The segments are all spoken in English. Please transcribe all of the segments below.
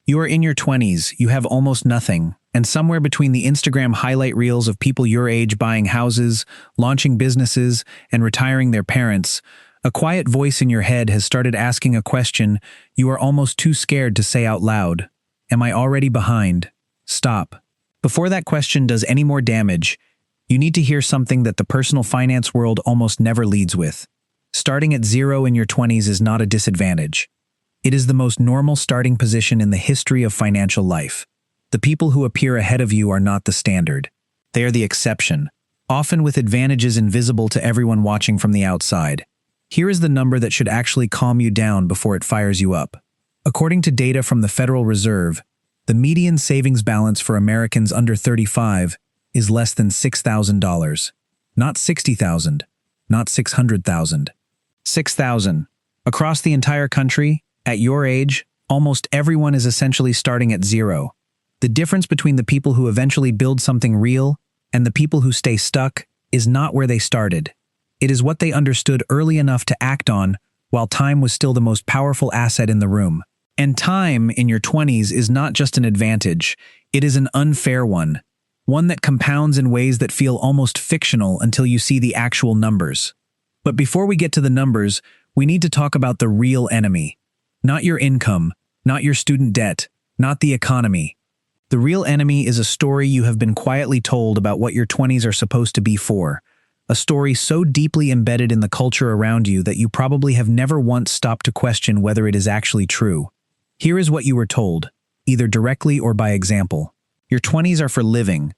You are in your 20s, you have almost nothing, and somewhere between the Instagram highlight reels of people your age buying houses, launching businesses, and retiring their parents, a quiet voice in your head has started asking a question you are almost too scared to say out loud. Am I already behind? Stop. Before that question does any more damage, you need to hear something that the personal finance world almost never leads with. Starting at zero in your 20s is not a disadvantage. It is the most normal starting position in the history of financial life. The people who appear ahead of you are not the standard. They are the exception, often with advantages invisible to everyone watching from the outside. Here is the number that should actually calm you down before it fires you up. According to data from the Federal Reserve, the median savings balance for Americans under 35 is less than $6,000. Not $60,000, not $600,000. $6,000. Across the entire country, at your age, almost everyone is essentially starting at zero. The difference between the people who eventually build something real and the people who stay stuck is not where they started. It is what they understood early enough to act on while time was still the most powerful asset in the room. And time in your 20s is not just an advantage, it is an unfair one. One that compounds in ways that feel almost fictional until you see the actual numbers. But before we get to the numbers, we need to talk about the real enemy. Not your income, not your student debt, not the economy. The real enemy is a story you have been quietly told about what your 20s are supposed to be for. A story so deeply embedded in the culture around you that you probably have never once stopped to question whether it is actually true. Here is what you were told, either directly or by example. Your 20s are for living,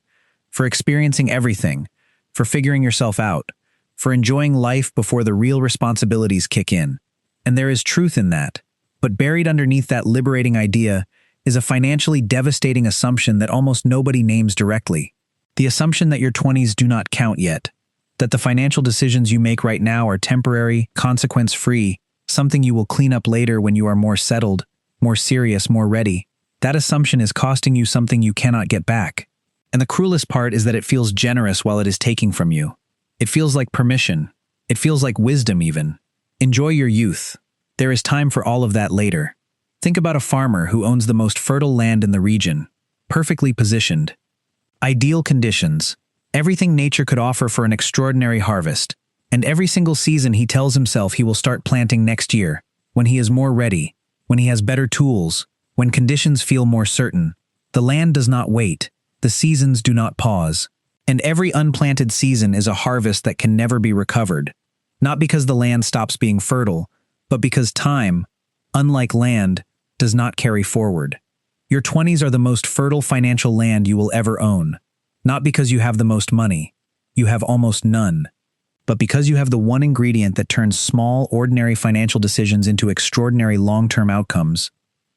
for experiencing everything, for figuring yourself out, for enjoying life before the real responsibilities kick in. And there is truth in that. But buried underneath that liberating idea is a financially devastating assumption that almost nobody names directly. The assumption that your 20s do not count yet. That the financial decisions you make right now are temporary, consequence-free, something you will clean up later when you are more settled, more serious, more ready. That assumption is costing you something you cannot get back. And the cruelest part is that it feels generous while it is taking from you. It feels like permission. It feels like wisdom even. Enjoy your youth. There is time for all of that later. Think about a farmer who owns the most fertile land in the region, perfectly positioned. Ideal conditions, everything nature could offer for an extraordinary harvest. And every single season he tells himself he will start planting next year, when he is more ready, when he has better tools, when conditions feel more certain. The land does not wait. The seasons do not pause. And every unplanted season is a harvest that can never be recovered. Not because the land stops being fertile, but because time, unlike land, does not carry forward. Your 20s are the most fertile financial land you will ever own. Not because you have the most money. You have almost none. But because you have the one ingredient that turns small, ordinary financial decisions into extraordinary long-term outcomes.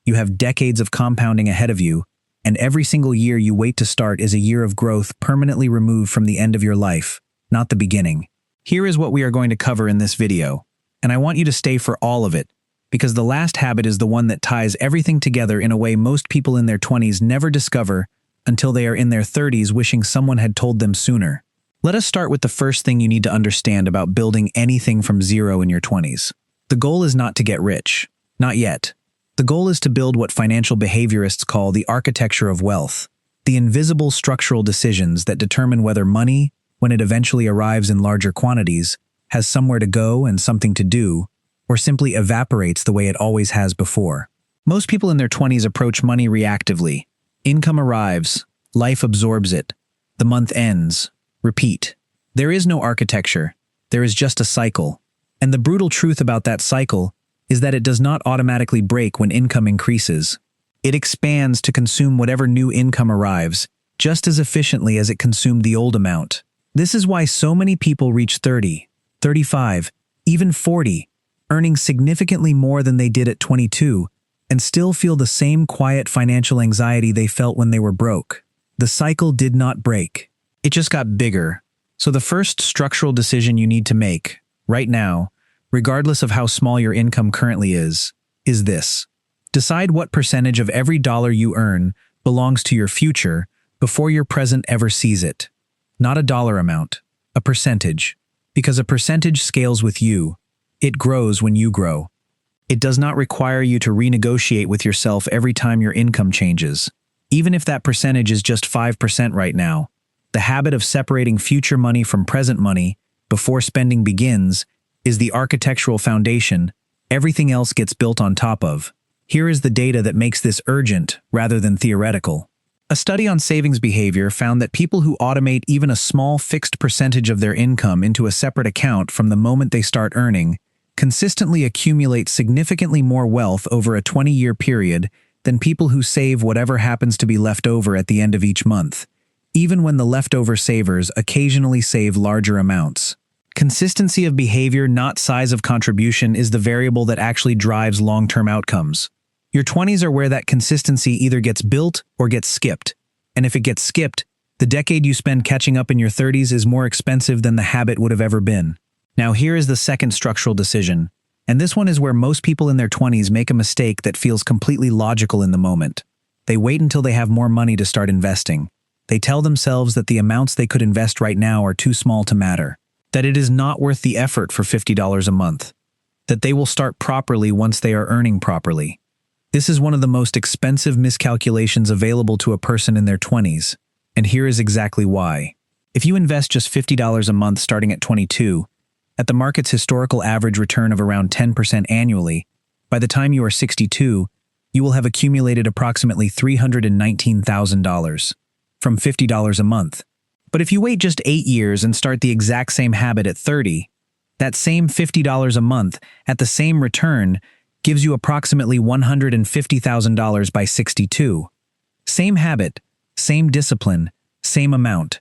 You have decades of compounding ahead of you, and every single year you wait to start is a year of growth permanently removed from the end of your life, not the beginning. Here is what we are going to cover in this video, and I want you to stay for all of it, because the last habit is the one that ties everything together in a way most people in their 20s never discover until they are in their 30s wishing someone had told them sooner. Let us start with the first thing you need to understand about building anything from zero in your 20s. The goal is not to get rich. Not yet. The goal is to build what financial behaviorists call the architecture of wealth, the invisible structural decisions that determine whether money, when it eventually arrives in larger quantities, has somewhere to go and something to do, or simply evaporates the way it always has before. Most people in their 20s approach money reactively. Income arrives, life absorbs it, the month ends, repeat. There is no architecture, there is just a cycle. And the brutal truth about that cycle is that it does not automatically break when income increases. It expands to consume whatever new income arrives, just as efficiently as it consumed the old amount. This is why so many people reach 30, 35, even 40, earning significantly more than they did at 22, and still feel the same quiet financial anxiety they felt when they were broke. The cycle did not break. It just got bigger. So the first structural decision you need to make, right now, regardless of how small your income currently is this. Decide what percentage of every dollar you earn belongs to your future before your present ever sees it. Not a dollar amount, a percentage. Because a percentage scales with you. It grows when you grow. It does not require you to renegotiate with yourself every time your income changes. Even if that percentage is just 5% right now, the habit of separating future money from present money before spending begins is the architectural foundation everything else gets built on top of. Here is the data that makes this urgent rather than theoretical. A study on savings behavior found that people who automate even a small fixed percentage of their income into a separate account from the moment they start earning consistently accumulate significantly more wealth over a 20-year period than people who save whatever happens to be left over at the end of each month, even when the leftover savers occasionally save larger amounts. Consistency of behavior, not size of contribution, is the variable that actually drives long-term outcomes. Your 20s are where that consistency either gets built or gets skipped. And if it gets skipped, the decade you spend catching up in your 30s is more expensive than the habit would have ever been. Now here is the second structural decision, and this one is where most people in their 20s make a mistake that feels completely logical in the moment. They wait until they have more money to start investing. They tell themselves that the amounts they could invest right now are too small to matter, that it is not worth the effort for $50 a month, that they will start properly once they are earning properly. This is one of the most expensive miscalculations available to a person in their 20s, and here is exactly why. If you invest just $50 a month starting at 22, at the market's historical average return of around 10% annually, by the time you are 62, you will have accumulated approximately $319,000 from $50 a month. But if you wait just 8 years and start the exact same habit at 30, that same $50 a month at the same return gives you approximately $150,000 by 62. Same habit, same discipline, same amount.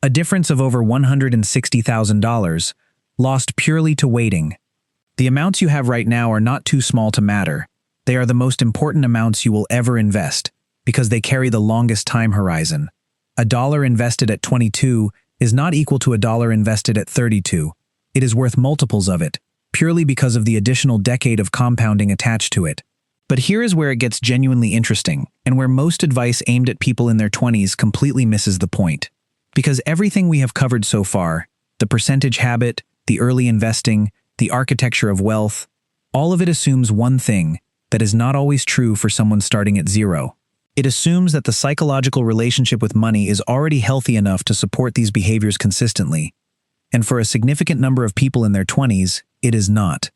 A difference of over $160,000, lost purely to waiting. The amounts you have right now are not too small to matter. They are the most important amounts you will ever invest, because they carry the longest time horizon. $1 invested at 22 is not equal to $1 invested at 32. It is worth multiples of it, purely because of the additional decade of compounding attached to it. But here is where it gets genuinely interesting, and where most advice aimed at people in their 20s completely misses the point. Because everything we have covered so far, the percentage habit, the early investing, the architecture of wealth, all of it assumes one thing that is not always true for someone starting at zero. It assumes that the psychological relationship with money is already healthy enough to support these behaviors consistently. And for a significant number of people in their 20s, it is not.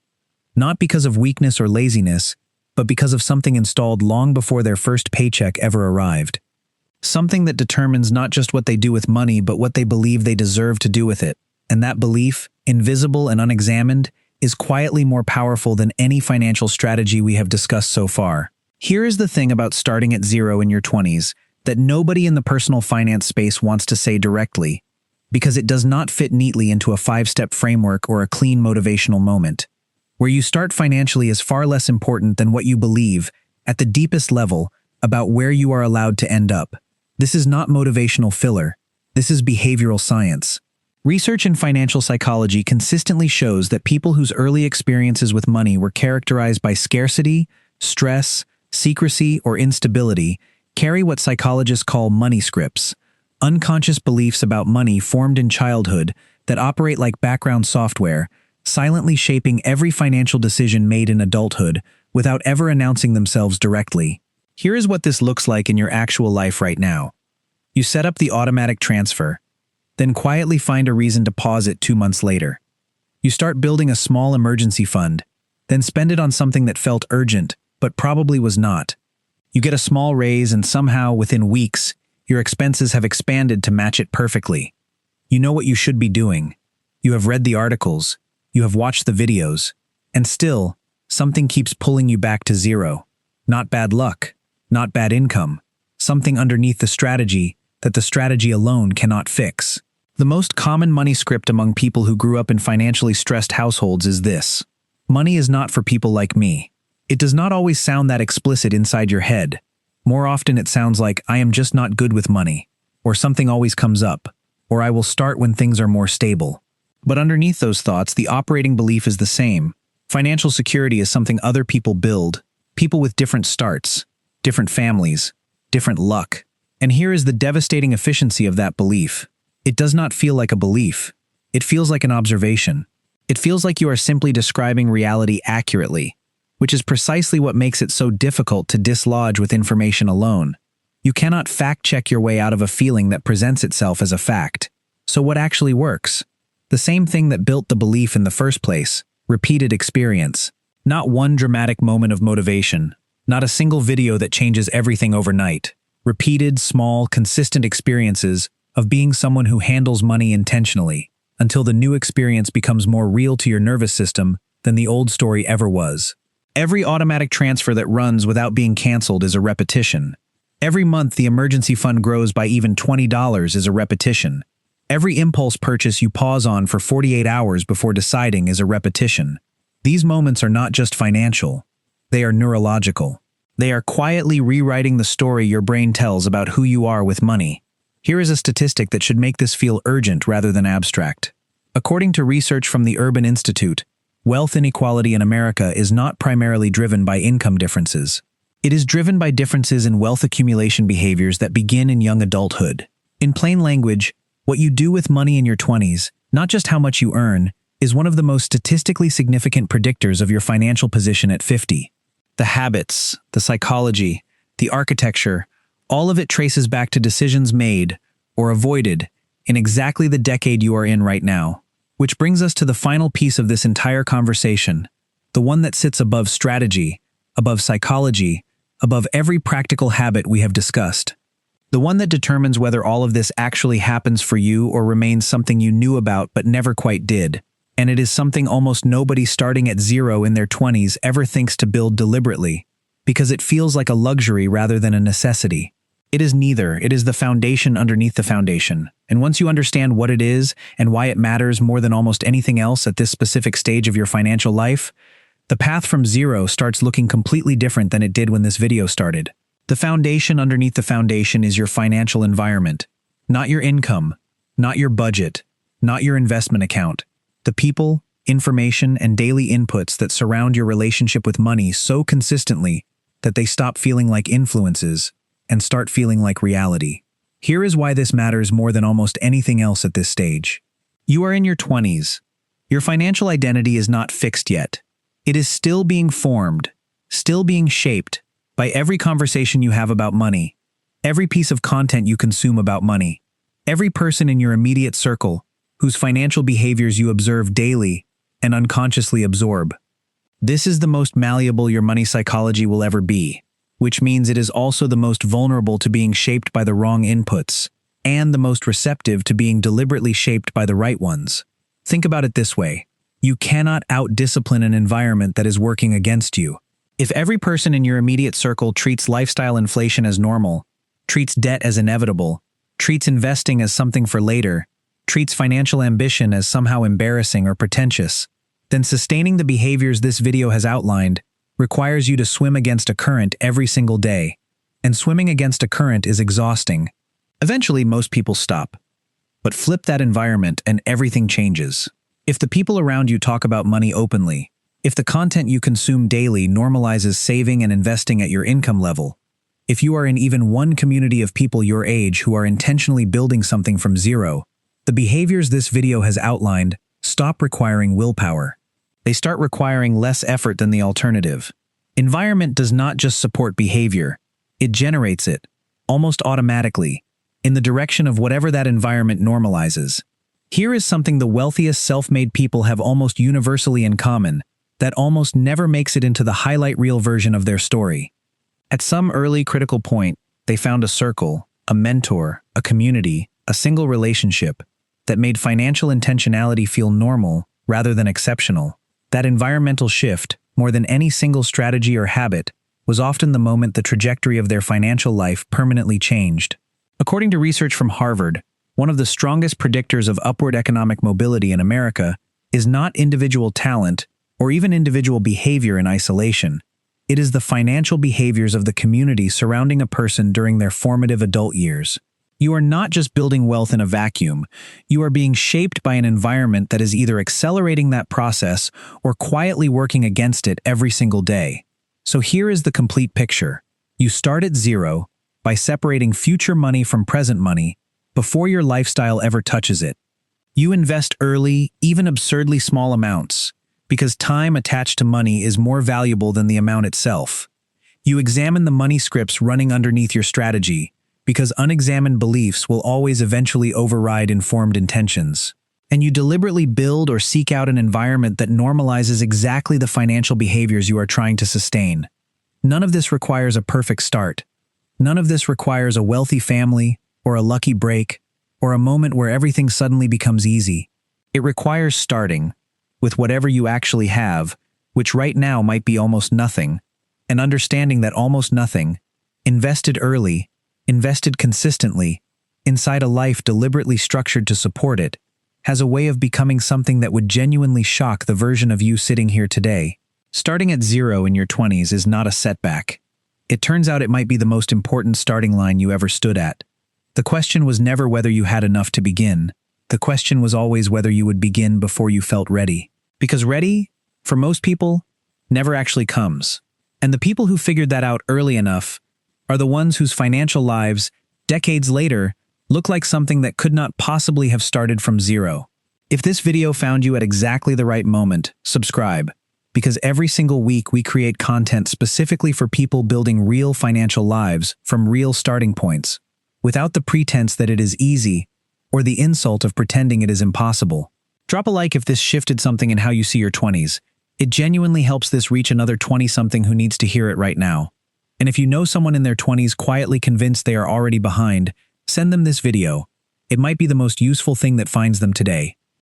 Not because of weakness or laziness, but because of something installed long before their first paycheck ever arrived. Something that determines not just what they do with money, but what they believe they deserve to do with it. And that belief, invisible and unexamined, is quietly more powerful than any financial strategy we have discussed so far. Here is the thing about starting at zero in your 20s that nobody in the personal finance space wants to say directly, because it does not fit neatly into a 5-step framework or a clean motivational moment. Where you start financially is far less important than what you believe, at the deepest level, about where you are allowed to end up. This is not motivational filler. This is behavioral science. Research in financial psychology consistently shows that people whose early experiences with money were characterized by scarcity, stress, secrecy, or instability carry what psychologists call money scripts, unconscious beliefs about money formed in childhood that operate like background software, silently shaping every financial decision made in adulthood without ever announcing themselves directly. Here is what this looks like in your actual life right now. You set up the automatic transfer, then quietly find a reason to pause it 2 months later. You start building a small emergency fund, then spend it on something that felt urgent, but probably was not. You get a small raise and somehow, within weeks, your expenses have expanded to match it perfectly. You know what you should be doing. You have read the articles, you have watched the videos, and still, something keeps pulling you back to zero. Not bad luck, not bad income, something underneath the strategy that the strategy alone cannot fix. The most common money script among people who grew up in financially stressed households is this: money is not for people like me. It does not always sound that explicit inside your head. More often it sounds like, I am just not good with money, or something always comes up, or I will start when things are more stable. But underneath those thoughts, the operating belief is the same. Financial security is something other people build, people with different starts, different families, different luck. And here is the devastating efficiency of that belief. It does not feel like a belief. It feels like an observation. It feels like you are simply describing reality accurately, which is precisely what makes it so difficult to dislodge with information alone. You cannot fact-check your way out of a feeling that presents itself as a fact. So what actually works? The same thing that built the belief in the first place: repeated experience. Not one dramatic moment of motivation, not a single video that changes everything overnight. Repeated, small, consistent experiences of being someone who handles money intentionally, until the new experience becomes more real to your nervous system than the old story ever was. Every automatic transfer that runs without being canceled is a repetition. Every month the emergency fund grows by even $20 is a repetition. Every impulse purchase you pause on for 48 hours before deciding is a repetition. These moments are not just financial. They are neurological. They are quietly rewriting the story your brain tells about who you are with money. Here is a statistic that should make this feel urgent rather than abstract. According to research from the Urban Institute, wealth inequality in America is not primarily driven by income differences. It is driven by differences in wealth accumulation behaviors that begin in young adulthood. In plain language, what you do with money in your 20s, not just how much you earn, is one of the most statistically significant predictors of your financial position at 50. The habits, the psychology, the architecture, all of it traces back to decisions made or avoided in exactly the decade you are in right now. Which brings us to the final piece of this entire conversation, the one that sits above strategy, above psychology, above every practical habit we have discussed. The one that determines whether all of this actually happens for you or remains something you knew about but never quite did. And it is something almost nobody starting at zero in their 20s ever thinks to build deliberately, because it feels like a luxury rather than a necessity. It is neither. It is the foundation underneath the foundation. And once you understand what it is and why it matters more than almost anything else at this specific stage of your financial life, the path from zero starts looking completely different than it did when this video started. The foundation underneath the foundation is your financial environment, not your income, not your budget, not your investment account. The people, information, and daily inputs that surround your relationship with money so consistently that they stop feeling like influences and start feeling like reality. Here is why this matters more than almost anything else at this stage. You are in your 20s. Your financial identity is not fixed yet. It is still being formed, still being shaped by every conversation you have about money, every piece of content you consume about money, every person in your immediate circle whose financial behaviors you observe daily and unconsciously absorb. This is the most malleable your money psychology will ever be, which means it is also the most vulnerable to being shaped by the wrong inputs, and the most receptive to being deliberately shaped by the right ones. Think about it this way. You cannot out-discipline an environment that is working against you. If every person in your immediate circle treats lifestyle inflation as normal, treats debt as inevitable, treats investing as something for later, treats financial ambition as somehow embarrassing or pretentious, then sustaining the behaviors this video has outlined requires you to swim against a current every single day. And swimming against a current is exhausting. Eventually, most people stop. But flip that environment and everything changes. If the people around you talk about money openly, if the content you consume daily normalizes saving and investing at your income level, if you are in even one community of people your age who are intentionally building something from zero, the behaviors this video has outlined stop requiring willpower. They start requiring less effort than the alternative. Environment does not just support behavior, it generates it, almost automatically, in the direction of whatever that environment normalizes. Here is something the wealthiest self-made people have almost universally in common, that almost never makes it into the highlight reel version of their story. At some early critical point, they found a circle, a mentor, a community, a single relationship that made financial intentionality feel normal rather than exceptional. That environmental shift, more than any single strategy or habit, was often the moment the trajectory of their financial life permanently changed. According to research from Harvard, one of the strongest predictors of upward economic mobility in America is not individual talent or even individual behavior in isolation. It is the financial behaviors of the community surrounding a person during their formative adult years. You are not just building wealth in a vacuum. You are being shaped by an environment that is either accelerating that process or quietly working against it every single day. So here is the complete picture. You start at zero by separating future money from present money before your lifestyle ever touches it. You invest early, even absurdly small amounts, because time attached to money is more valuable than the amount itself. You examine the money scripts running underneath your strategy, because unexamined beliefs will always eventually override informed intentions. And you deliberately build or seek out an environment that normalizes exactly the financial behaviors you are trying to sustain. None of this requires a perfect start. None of this requires a wealthy family, or a lucky break, or a moment where everything suddenly becomes easy. It requires starting with whatever you actually have, which right now might be almost nothing, and understanding that almost nothing, invested early, invested consistently, inside a life deliberately structured to support it, has a way of becoming something that would genuinely shock the version of you sitting here today. Starting at zero in your 20s is not a setback. It turns out it might be the most important starting line you ever stood at. The question was never whether you had enough to begin. The question was always whether you would begin before you felt ready. Because ready, for most people, never actually comes. And the people who figured that out early enough are the ones whose financial lives, decades later, look like something that could not possibly have started from zero. If this video found you at exactly the right moment, subscribe, because every single week we create content specifically for people building real financial lives from real starting points, without the pretense that it is easy or the insult of pretending it is impossible. Drop a like if this shifted something in how you see your 20s. It genuinely helps this reach another 20-something who needs to hear it right now. And if you know someone in their 20s quietly convinced they are already behind, send them this video. It might be the most useful thing that finds them today.